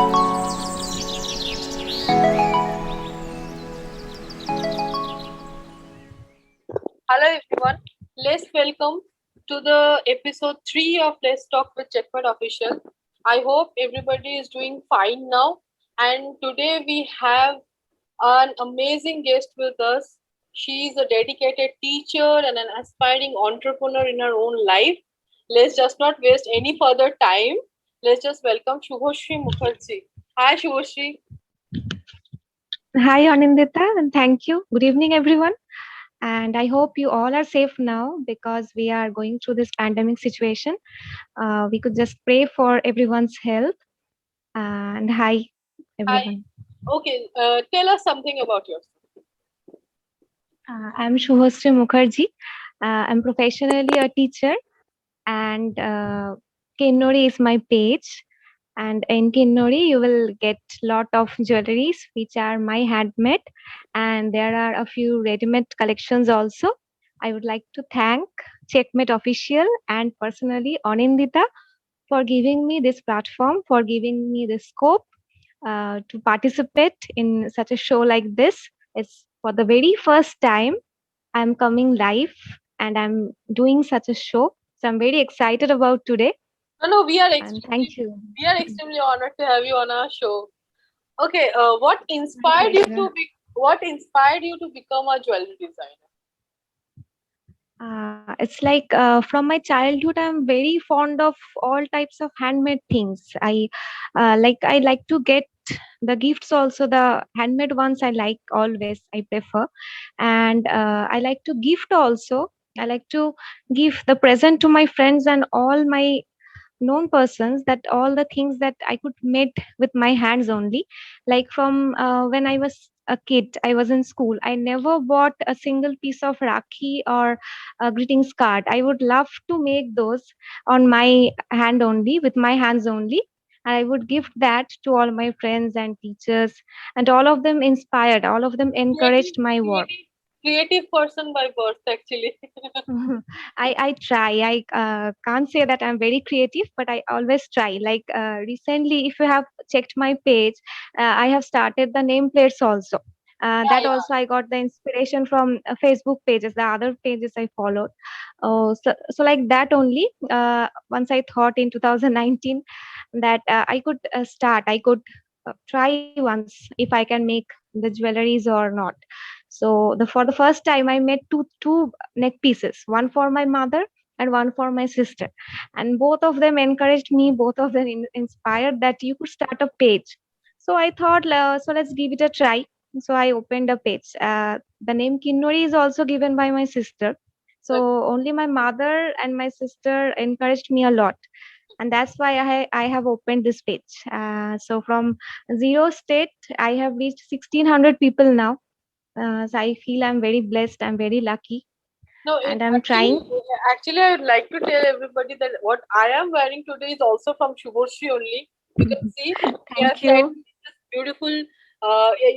Hello everyone. Let's welcome to the episode 3 of Let's Talk with Checkmate Official. I hope everybody is doing fine now. And today we have an amazing guest with us. She is a dedicated teacher and an aspiring entrepreneur in her own life. Let's just not waste any further time. Let's just welcome Shubhoshri Mukherjee. Hi Shubhoshri. Hi, Anindita, and thank you. Good evening, everyone. And I hope you all are safe now because we are going through this pandemic situation. We could just pray for everyone's health. And hi, Hi. everyone. Okay, tell us something about yourself. I'm Shubhasri Mukherjee. I'm professionally a teacher, and Kinnori is my page. And in Kinnori, you will get lot of jewelries which are my handmade, and there are a few ready-made collections also. I would like to thank Checkmate Official and personally Anindita for giving me this platform, for giving me the scope to participate in such a show like this. It's for the very first time I'm coming live and I'm doing such a show. So I'm very excited about today, No, we are and extremely thank you. honored to have you on our show. Okay, My pleasure. what inspired you to become a jewelry designer? It's like from my childhood, I'm very fond of all types of handmade things. I like to get the gifts also, the handmade ones I like always, I prefer. And I like to gift also. I like to give the present to my friends and all my known persons, that all the things that I could make with my hands only. Like from when I was a kid, I was in school. I never bought a single piece of rakhi or a greetings card. I would love to make those on my hand only, with my hands only. And I would give that to all my friends and teachers, and all of them inspired. All of them Creative, encouraged my work. creative person by birth, actually. I try. I can't say that I'm very creative, but I always try. Like recently, if you have checked my page, I have started the nameplates also. Yeah, That yeah. also I got the inspiration from Facebook pages, the other pages I followed. Oh, so like that only. Once I thought in 2019 that I could start, I could try once if I can make the jewelries or not. So for the first time, I made two neck pieces, one for my mother and one for my sister, and both of them encouraged me. Both of them inspired that you could start a page. So I thought, so let's give it a try. So I opened a page. The name Kinnori is also given by my sister. Like, So only my mother and my sister encouraged me a lot, and that's why I have opened this page. So from zero state, I have reached 1600 people now. So I feel I'm very blessed. I'm very lucky, no, it and I'm trying. actually, I would like to tell everybody that what I am wearing today is also from Shubhoshri only. You can see he has Thank sent you. me this beautiful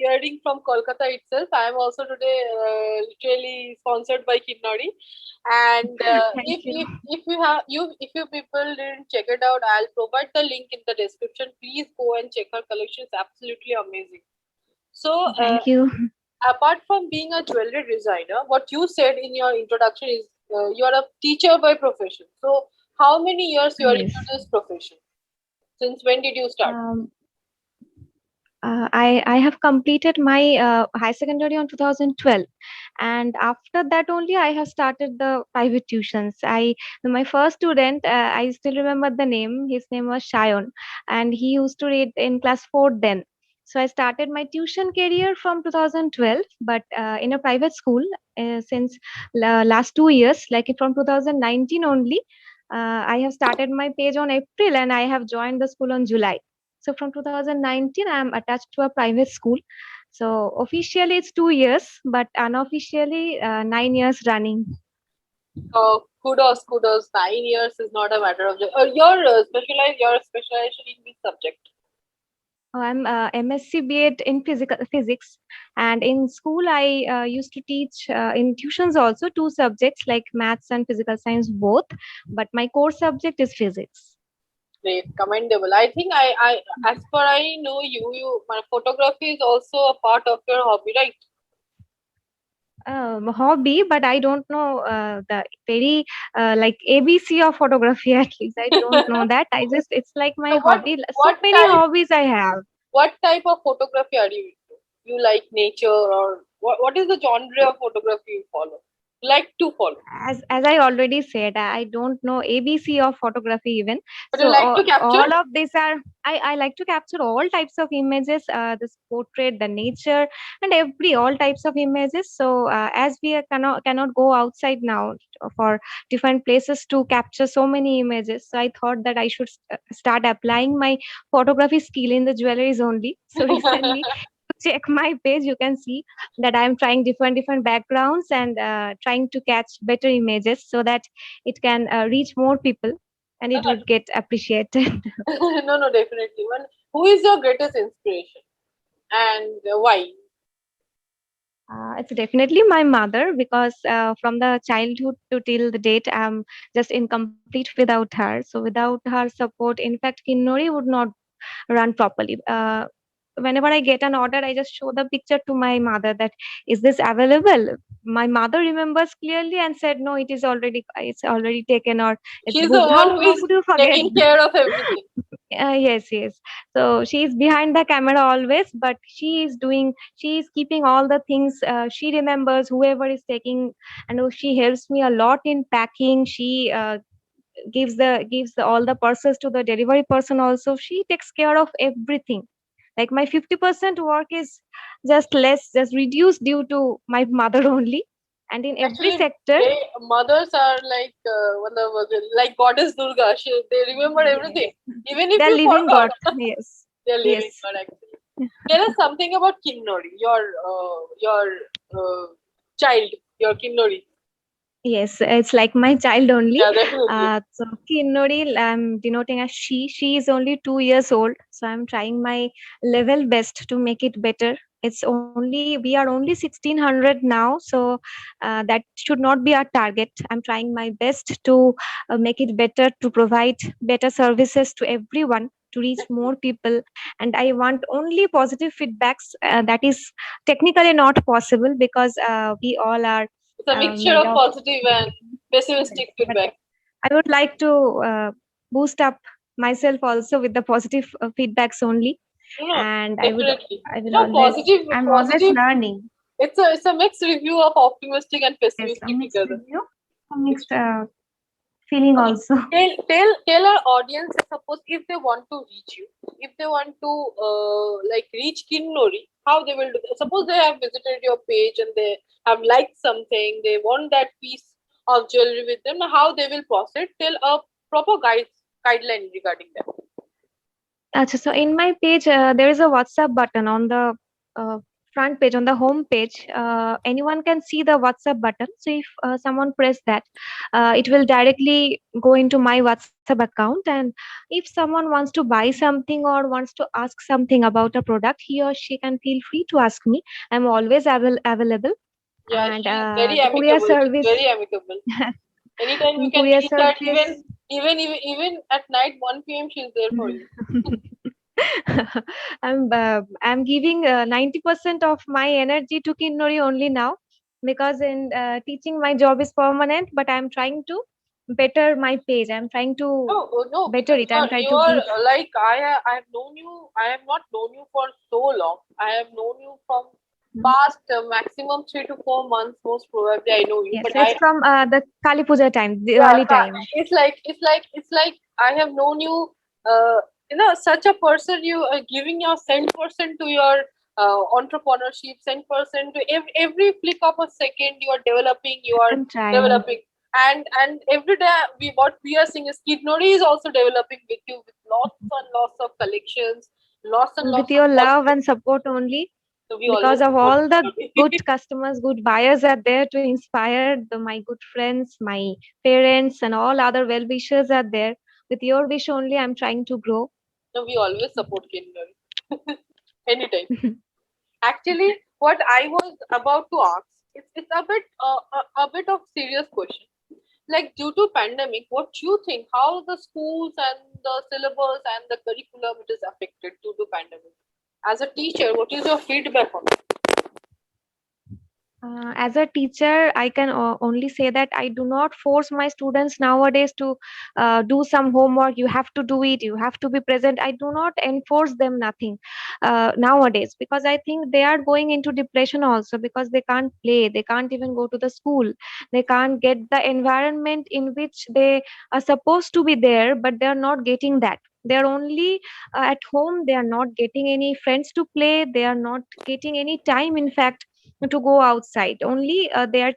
earring from Kolkata itself. I am also today literally sponsored by Kinnari. And Thank you. if you have you if you people didn't check it out, I'll provide the link in the description. Please go and check her collection. It's absolutely amazing. So, Thank you. apart from being a jewelry designer, what you said in your introduction is you're a teacher by profession. So, how many years you are into Yes. this profession? Since when did you start? Um, I have completed my high secondary on 2012, and after that only I have started the private tuitions. My first student, I still remember the name. His name was Shayon, and he used to read in class 4 then. So I started my tuition career from 2012, but in a private school since last 2 years, like from 2019 only. I have started my page on April, and I have joined the school on July. So from 2019, I am attached to a private school. So officially it's 2 years, but unofficially 9 years running. Kudos, kudos. 9 years is not a matter of. Your specialization in this subject. I'm MSc BEd in physics, and in school I used to teach in tuitions also two subjects like maths and physical science both. But my core subject is physics. Great, commendable. I think as per I know you, my photography is also a part of your hobby, right? Hobby, but I don't know the very like ABC of photography. At least I don't know that. I just it's like my So hobby. So what many type hobbies I have. what type of photography are you into? You like nature, or what is the genre of photography you follow? Like to follow, As I already said, I don't know ABC of photography even. but you So like to capture. all of these are I like to capture all types of images, this portrait, the nature, and every all types of images. So as we cannot go outside now for different places to capture so many images, so I thought that I should start applying my photography skill in the jewelries only. So recently check my page, you can see that I'm trying different backgrounds and trying to catch better images so that it can reach more people and No, it would get appreciated. no, no, definitely. One, who is your greatest inspiration and why? It's definitely my mother because from the childhood to till the date, I'm just incomplete without her. So without her support, in fact, Kinnori would not run properly. Whenever I get an order, I just show the picture to my mother that is this available. My mother remembers clearly and said, no, it's already taken or it's She's the booked. one who How is could you forget? taking care of everything. Yes, yes. So she's behind the camera always, but she is keeping all the things. She remembers whoever is taking, and she helps me a lot in packing. She all the parcels to the delivery person also. She takes care of everything. Like my 50% work is just reduced due to my mother only. And in every Actually, sector, they mothers are like like goddess Durga. They remember everything, yes, even if they're you living forgot. God. Yes, They're living yes, God actually. Tell us something about Kinnori, your child, your Kinnori. yes. It's like my child only. Yeah, definitely. So Kinnori, I'm denoting as she. She is only 2 years old. So I'm trying my level best to make it better. We are only 1600 now. So that should not be our target. I'm trying my best to make it better, to provide better services to everyone, to reach more people. And I want only positive feedbacks. That is technically not possible because we all are It's a mixture made of of. positive and Yes, pessimistic but feedback. I would like to boost up myself also with the positive feedbacks only, No, no, and definitely. I will No, always I'm always positive. learning. It's a mixed review of optimistic and Yes, a pessimistic mixed together. review, a mixed feeling Okay. also. Tell our audience, suppose if they want to reach you, if they want to like reach Kinnori, how they will do that. Suppose they have visited your page and they have liked something, they want that piece of jewelry with them, how they will proceed. Tell a proper guideline regarding that. So in my page, there is a WhatsApp button on the uh, front page, on the home page. Anyone can see the WhatsApp button. So if someone press that, it will directly go into my WhatsApp account. And if someone wants to buy something or wants to ask something about a product, he or she can feel free to ask me. I'm always available. Yeah, And she's very the courier amicable. She's service, very amicable. Anytime you can courier reach her, service. even at night 1 p.m. she's there for you. I'm giving 90% of my energy to Kinnori only now because in teaching my job is permanent, but I'm trying to better my page. I'm trying to No, no, better because it. I'm trying you to are give. like I have known you. I have not known you for so long. I have known you from Mhm. past maximum 3 to 4 months. Most probably, I know you. Yes, But it's from the Kali Puja time, the yeah, early time. it's like I have known you. Uh, such a person. You are giving your 100% to your entrepreneurship, 100% to every flick of a second. You are developing. You are I'm trying developing, and every day what we are seeing is Kidnori is also developing with you with lots and lots of collections, lots and with lots of your love positive. and support only So we because always of support all the good Kidnori. customers, good buyers are there to inspire my good friends, my parents, and all other well wishers are there. With your wish only, I'm trying to grow. So we always support Kidnori anytime. Actually, what I was about to ask, it's a bit of serious question. Like due to pandemic, what you think? How the schools and the syllabus and the curriculum it is affected due to pandemic. As a teacher, what is your feedback on it? As a teacher, I can only say that I do not force my students nowadays to do some homework. You have to do it. You have to be present. I do not enforce them nothing nowadays, because I think they are going into depression also, because they can't play. They can't even go to the school. They can't get the environment in which they are supposed to be there, but they are not getting that. They are only at home. They are not getting any friends to play. They are not getting any time, in fact, to go outside. Only uh, they are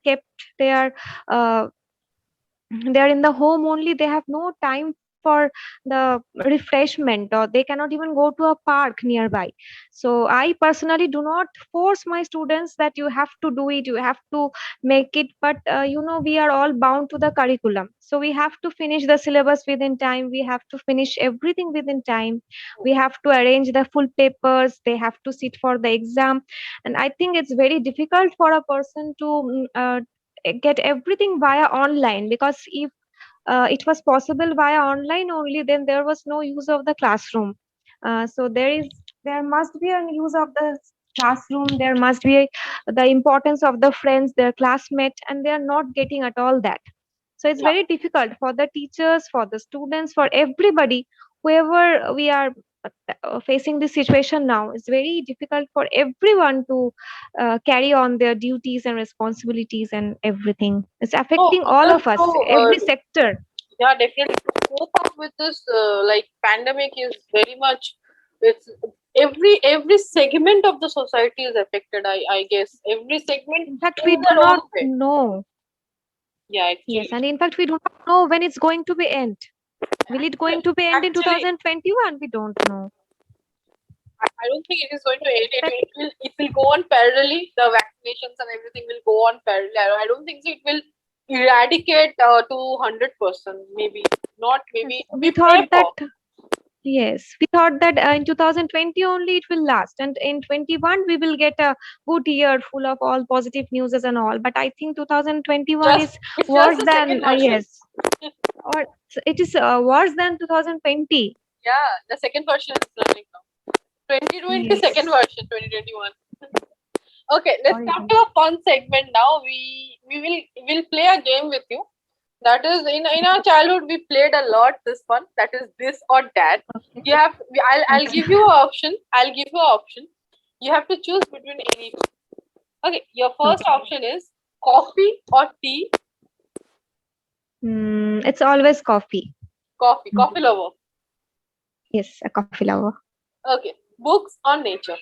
in the home only. They have no time for the refreshment, or they cannot even go to a park nearby. So I personally do not force my students that you have to do it, you have to make it. But we are all bound to the curriculum, so we have to finish the syllabus within time, we have to finish everything within time, we have to arrange the full papers, they have to sit for the exam. And I think it's very difficult for a person to get everything via online, because if it was possible via online only, then there was no use of the classroom. So there must be a use of the classroom, there must be the importance of the friends, their classmate, and they are not getting at all that. So it's Yeah. very difficult for the teachers, for the students, for everybody, whoever we are facing this situation now. It's very difficult for everyone to carry on their duties and responsibilities and everything. It's So, affecting all of us, so every sector. yeah, definitely to cope up with this like pandemic is very much. It's every segment of the society is affected. I guess every segment In fact, we in do their own not way. know. Yeah, Yes, actually, and in fact, we do not know when it's going to be end. Will it going to be end in actually, 2021? We don't know. I don't think it is going to end. It will go on parallelly. The vaccinations and everything will go on parallel. I don't think so it will eradicate to 100%. Maybe not. Yes, Maybe we we pray thought that. for. Yes, we thought that in 2020 only it will last, and in 21 we will get a good year full of all positive news and all. But I think 2021 Just is it's just worse the second than version. yes, or it is worse than 2020. Yeah, the second version is running now. 2020 second Yes, version, 2021. Okay, let's come horrible. to a fun segment now. We will play a game with you. That is in our childhood we played a lot this one. That is this or that. Okay. You have I'll Okay. give you an option. I'll give you an option. You have to choose between any two. Okay, your first Okay. option is coffee or tea. It's always coffee. Coffee, coffee lover. Yes, a coffee lover. Okay, books or nature.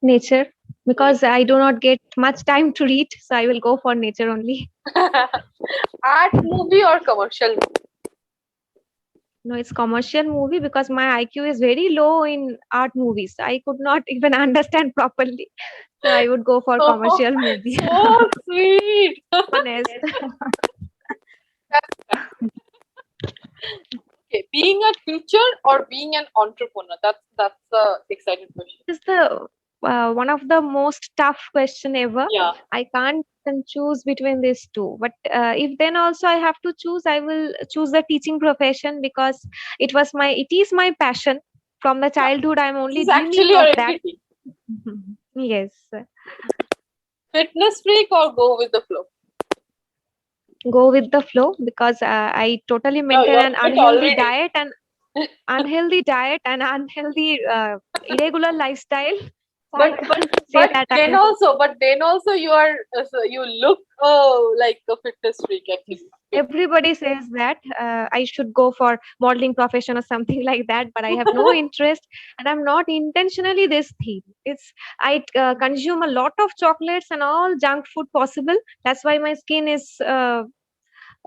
Nature, because I do not get much time to read, so I will go for nature only. Art movie or commercial movie. No, it's commercial movie, because my IQ is very low in art movies. I could not even understand properly. So I would go for Oh, commercial movie. so sweet. Honest. Okay, being a teacher or being an entrepreneur? That's the exciting question. This is the one of the most tough question ever. Yeah. I can't even choose between these two. But if then also I have to choose, I will choose the teaching profession, because it is my passion. From the Yeah. childhood, I'm This only is actually dreaming your of that. entity. Yes. Fitness freak or go with the flow? Go with the flow, because I totally No, maintain you're an fit already. unhealthy diet and irregular lifestyle. So I But but can't say but that I then am. also you are so you look like a fitness freak actually. Everybody says that I should go for modeling profession or something like that, but I have no interest, and I'm not intentionally this thing. It's I consume a lot of chocolates and all junk food possible. That's why my skin is.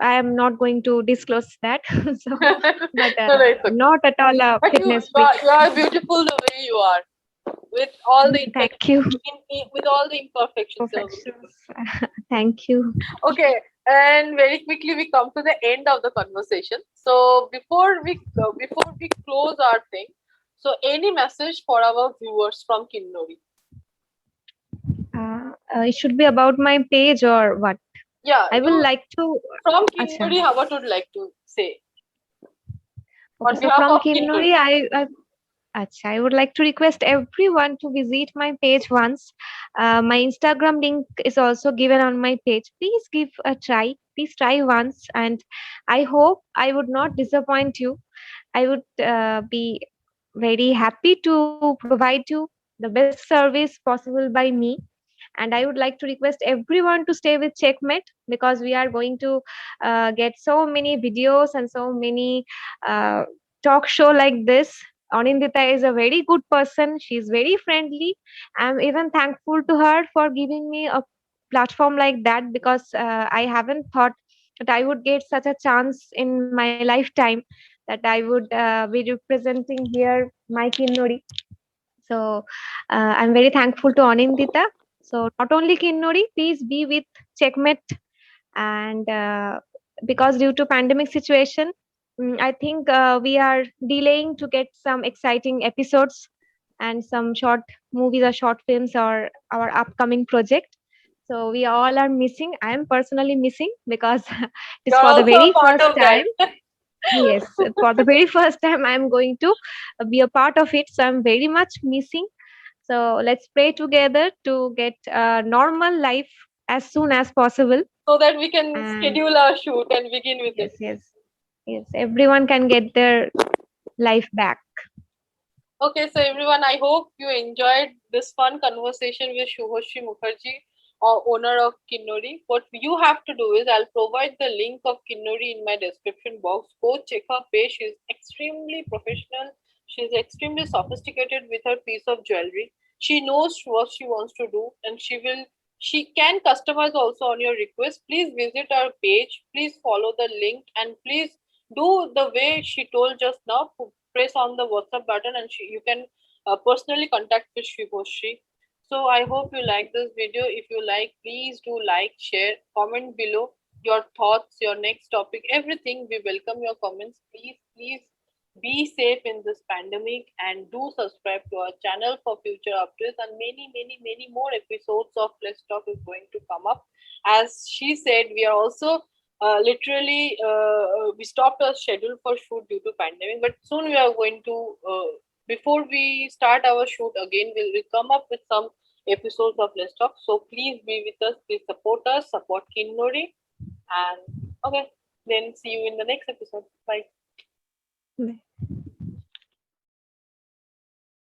I am not going to disclose that. So, but No, no, it's okay. not at all a But fitness freak. you are beautiful the way you are with all the Thank you. with all the imperfections. You're beautiful. Perfections. Thank you. Okay, and very quickly we come to the end of the conversation. So before we close our thing, so any message for our viewers from Kinnori? It should be about my page or what? Yeah, I will you like to. from Acha. Kinnori, what would you like to say? Okay, on so behalf from of Kindle. Kinnori, Acha, I would like to request everyone to visit my page once. My Instagram link is also given on my page. Please give a try. Please try once, and I hope I would not disappoint you. I would be very happy to provide you the best service possible by me. And I would like to request everyone to stay with Checkmate, because we are going to get so many videos and so many uh, talk show like this. Anindita is a very good person. She is very friendly. I'm even thankful to her for giving me a platform like that, because I haven't thought that I would get such a chance in my lifetime, that I would be representing here my Kinnori. So I'm very thankful to Anindita. So not only Kinnori, please be with Checkmate. And because due to pandemic situation, I think we are delaying to get some exciting episodes and some short movies or short films or our upcoming project. So we all are missing. I am personally missing because it is You're for the also a very part first of that. time. Yes, for the very first time, I'm going to be a part of it. So I'm very much missing. So let's pray together to get a normal life as soon as possible. So that we can And schedule our shoot and begin with yes, it. yes, yes, everyone can get their life back. Okay, so everyone, I hope you enjoyed this fun conversation with Shubhoshri Mukherjee, owner of Kinnori. What you have to do is I'll provide the link of Kinnori in my description box. Go check her page. She's extremely professional. She's extremely sophisticated with her piece of jewelry. She knows what she wants to do, and she can customize also on your request. Please visit our page. Please follow the link, and please do the way she told just now. Press on the WhatsApp button, and you can personally contact with Shubhoshri. So I hope you like this video. If you like, please do like, share, comment below your thoughts, your next topic, everything. We welcome your comments. Please be safe in this pandemic, and do subscribe to our channel for future updates, and many more episodes of Let's Talk is going to come up. As she said, we are also literally we stopped our schedule for shoot due to pandemic, but soon we are going to before we start our shoot again, we'll come up with some episodes of Let's Talk. So please be with us, please support us, support Kinnori. And okay, then see you in the next episode. Bye. Bye.